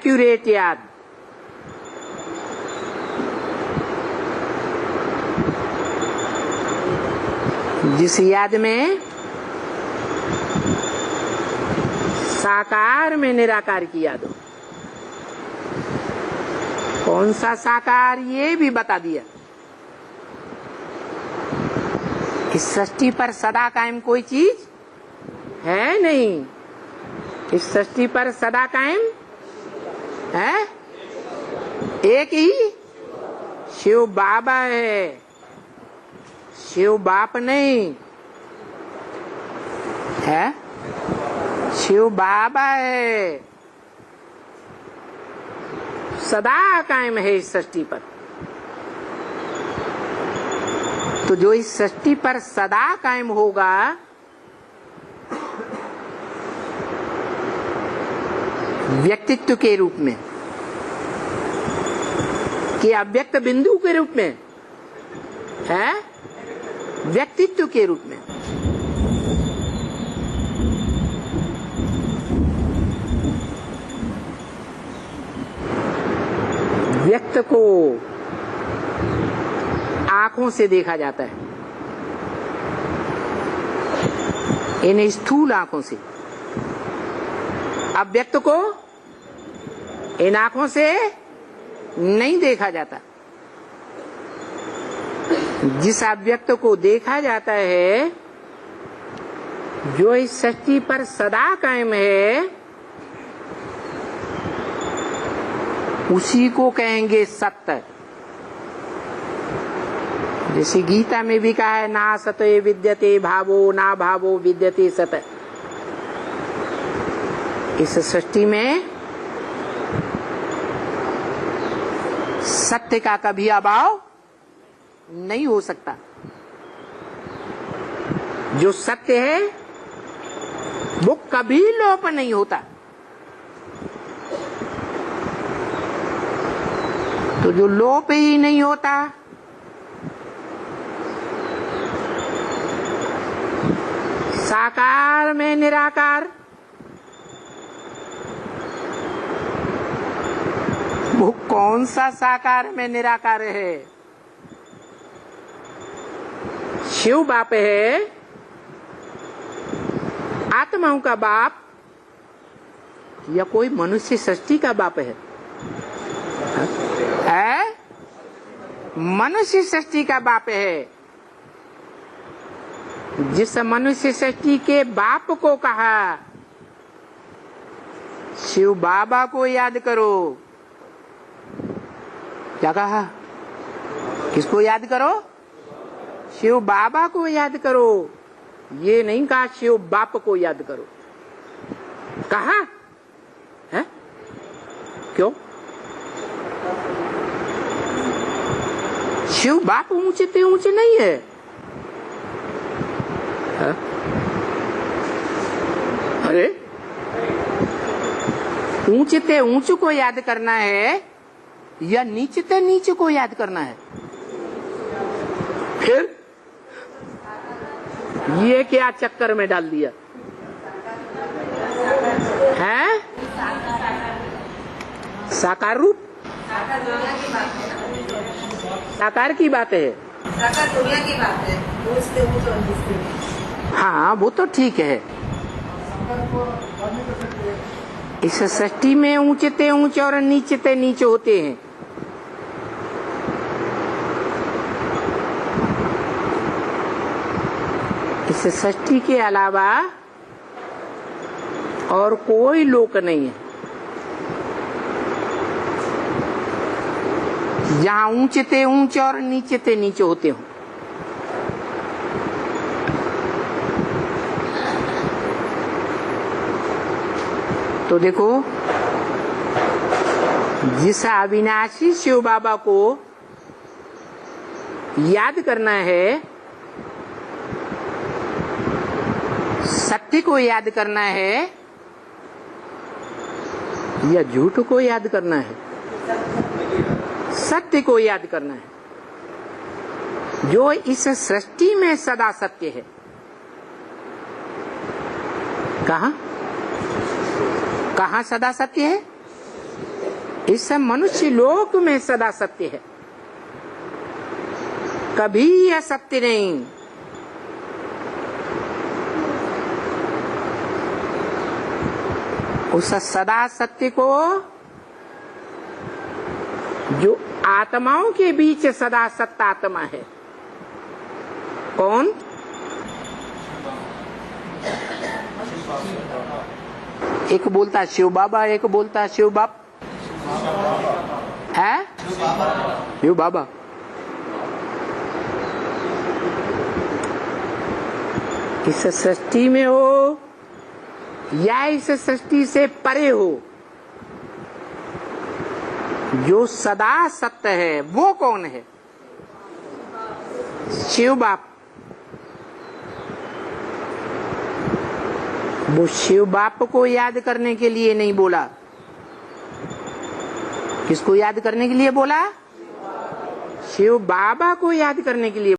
Accurate याद, जिस याद में साकार में निराकार की याद हो। कौन सा साकार ये भी बता दिया। इस सृष्टि पर सदा कायम कोई चीज है नहीं। इस सृष्टि पर सदा कायम है एक ही शिव बाबा है, शिव बाप नहीं है, शिव बाबा है, सदा कायम है इस सृष्टि पर। तो जो इस सृष्टि पर सदा कायम होगा, व्यक्तित्व के रूप में कि अव्यक्त बिंदु के रूप में है, व्यक्तित्व के रूप में। व्यक्त को आंखों से देखा जाता है, इन स्थूल आंखों से। अव्यक्त को इन आंखों से नहीं देखा जाता। जिस अव्यक्त को देखा जाता है, जो इस सृष्टि पर सदा कायम है, उसी को कहेंगे सत्य। जैसे गीता में भी कहा है, ना सत्य विद्यते भावो, ना भावो विद्यते सत्य। इस सृष्टि में सत्य का कभी अभाव नहीं हो सकता। जो सत्य है वो कभी लोप नहीं होता। तो जो लोप ही नहीं होता, साकार में निराकार, वो कौन सा साकार में निराकार है? शिव बाप है, आत्माओं का बाप, या कोई मनुष्य सृष्टि का बाप है? मनुष्य सृष्टि का बाप है। जिस मनुष्य सृष्टि के बाप को कहा, शिव बाबा को याद करो। क्या कहा? किसको याद करो? शिव बाबा को याद करो। ये नहीं कहा शिव बाप को याद करो। कहा है? क्यों? शिव बाप ऊंचे ते ऊंचे नहीं है, है? अरे ऊंचे ते ऊंचे को याद करना है या नीचे ते नीचे को याद करना है? फिर ये क्या चक्कर में डाल दिया है? साकार रूप, साकार की बात है, साकार दुनिया की बात है। हाँ वो तो ठीक है। इस सृष्टि में ऊंचे ते ऊंचे और नीचे ते नीचे होते हैं। इस सृष्टि के अलावा और कोई लोक नहीं है जहाँ ऊंचे ते ऊंचे और नीचे ते नीचे होते हो। तो देखो, जिस अविनाशी शिव बाबा को याद करना है, सत्य को याद करना है या झूठ को याद करना है? सत्य को याद करना है, जो इस सृष्टि में सदा सत्य है। कहाँ कहाँ सदा सत्य है? इस मनुष्य लोक में सदा सत्य है, कभी असत्य नहीं। उस सदा सत्य को जो आत्माओं के बीच सदा सत्य आत्मा है, कौन? एक बोलता शिव बाबा, एक बोलता शिव बाप है, शिव बाबा। इस सृष्टि में हो या इस सृष्टि से परे हो, जो सदा सत्य है वो कौन है? शिव बाप। वो शिव बाप को याद करने के लिए नहीं बोला, किसको याद करने के लिए बोला? शिव बाबा को याद करने के लिए।